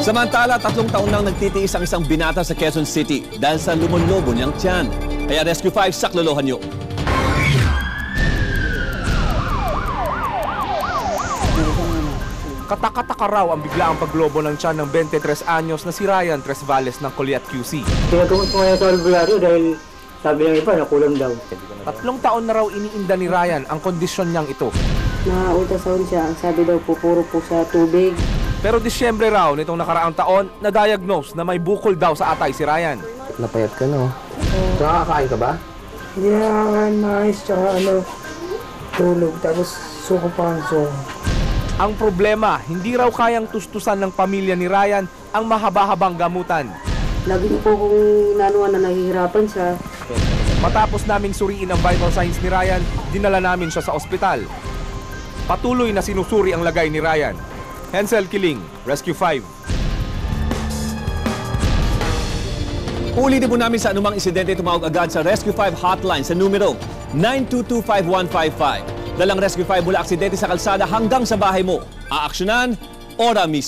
Samantala, 3 taon nang nagtitiis ang isang binata sa Quezon City dahil sa lumon-lobo niyang tiyan. Kaya Rescue 5, saklolohan niyo. Katakataka raw ang biglaang paglobo ng tiyan ng 23 anyos na si Ryan Tresvales ng Coleat QC. Pinagamot ko ngayon sa albularyo dahil sabi ng iba nakulang daw. 3 taon na raw iniinda ni Ryan ang kondisyon niyang ito. Na-ultrasound siya, ang sabi daw po puro po sa tubig. Pero Disyembre raw nitong nakaraang taon, na-diagnose na may bukol daw sa atay si Ryan. Napayat ka, no? Nakakain ka ba? Hindi na nakakain maayos, tsaka tulog, tapos suko pa ang suko. Ang problema, hindi raw kayang tustusan ng pamilya ni Ryan ang mahaba-habang gamutan. Lagi niyo po kung inanuan na nahihirapan siya. Matapos naming suriin ang vital signs ni Ryan, dinala namin siya sa ospital. Patuloy na sinusuri ang lagay ni Ryan. Hensel Kiling, Rescue 5. Ulitin po namin sa anumang insidente, tumawag agad sa Rescue 5 hotline sa numero 922-5155. Dalang Rescue 5 mula aksidente sa kalsada hanggang sa bahay mo. Aaksyonan, ora mismo.